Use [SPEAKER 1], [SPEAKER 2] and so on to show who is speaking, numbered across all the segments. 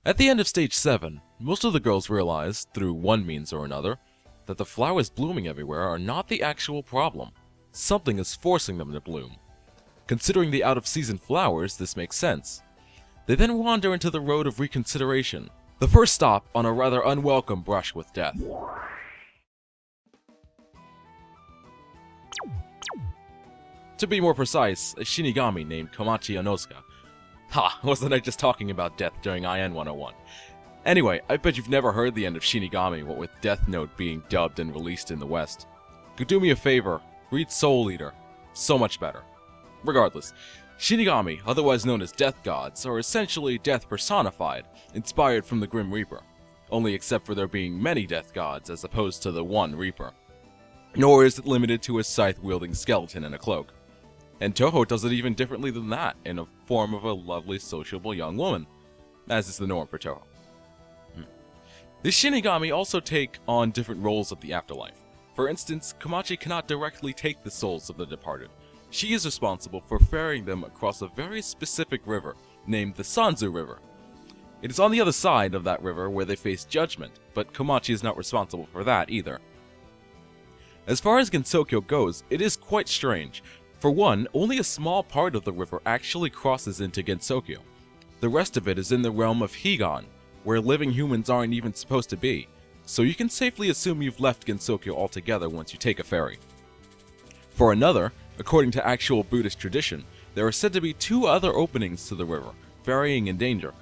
[SPEAKER 1] At the end of Stage 7, most of the girls realize, through one means or another, that the flowers blooming everywhere are not the actual problem. Something is forcing them to bloom. Considering the out-of-season flowers, this makes sense. They then wander into the road of reconsideration, the first stop on a rather unwelcome brush with death. To be more precise, a Shinigami named Komachi Onosuka. Ha, wasn't I just talking about death during IN 101? Anyway, I bet you've never heard the end of Shinigami, what with Death Note being dubbed and released in the West. Go do me a favor, read Soul Eater. So much better. Regardless, Shinigami, otherwise known as death gods, are essentially death personified, inspired from the Grim Reaper. Only except for there being many death gods as opposed to the one Reaper. Nor is it limited to a scythe-wielding skeleton in a cloak. And Touhou does it even differently than that, in a form of a lovely, sociable young woman, as is the norm for Touhou. The Shinigami also take on different roles of the afterlife. For instance, Komachi cannot directly take the souls of the departed. She is responsible for ferrying them across a very specific river, named the Sanzu River. It is on the other side of that river where they face judgment, but Komachi is not responsible for that either. As far as Gensokyo goes, it is quite strange. For one, only a small part of the river actually crosses into Gensokyo. The rest of it is in the realm of Higan, where living humans aren't even supposed to be, so you can safely assume you've left Gensokyo altogether once you take a ferry. For another, according to actual Buddhist tradition, there are said to be two other openings to the river, varying in danger.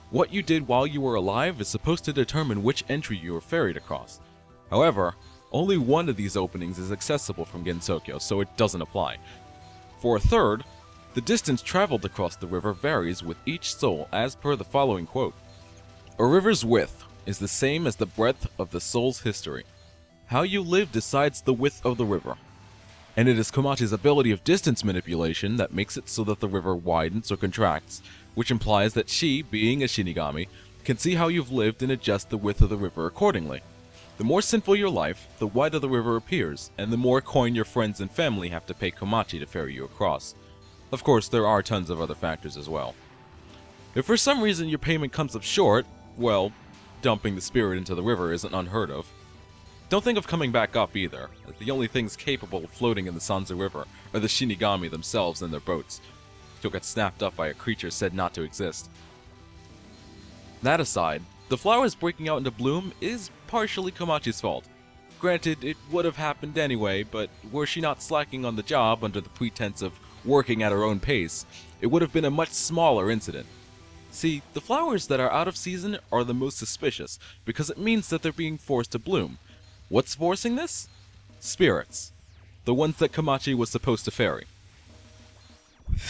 [SPEAKER 1] What you did while you were alive is supposed to determine which entry you were ferried across. However, only one of these openings is accessible from Gensokyo, so it doesn't apply. For a third, the distance traveled across the river varies with each soul as per the following quote. A river's width is the same as the breadth of the soul's history. How you live decides the width of the river. And it is Komachi's ability of distance manipulation that makes it so that the river widens or contracts, which implies that she, being a Shinigami, can see how you've lived and adjust the width of the river accordingly. The more sinful your life, the wider the river appears, and the more coin your friends and family have to pay Komachi to ferry you across. Of course, there are tons of other factors as well. If for some reason your payment comes up short, well, dumping the spirit into the river isn't unheard of. Don't think of coming back up either, as the only things capable of floating in the Sanzu River are the Shinigami themselves and their boats. You'll get snapped up by a creature said not to exist. That aside, the flowers breaking out into bloom is partially Komachi's fault. Granted, it would have happened anyway, but were she not slacking on the job under the pretense of working at her own pace, it would have been a much smaller incident. See, the flowers that are out of season are the most suspicious, because it means that they're being forced to bloom. What's forcing this? Spirits. The ones that Komachi was supposed to ferry.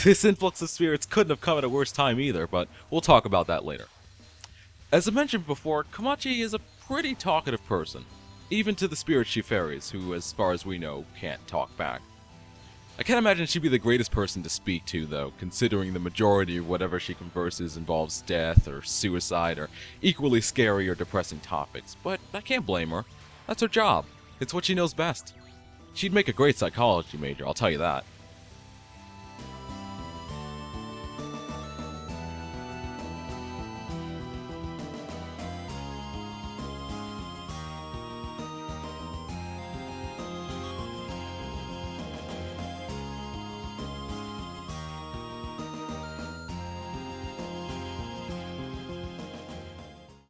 [SPEAKER 1] This influx of spirits couldn't have come at a worse time either, but we'll talk about that later. As I mentioned before, Komachi is a pretty talkative person, even to the spirits she ferries, who, as far as we know, can't talk back. I can't imagine she'd be the greatest person to speak to, though, considering the majority of whatever she converses involves death or suicide or equally scary or depressing topics, but I can't blame her. That's her job. It's what she knows best. She'd make a great psychology major, I'll tell you that.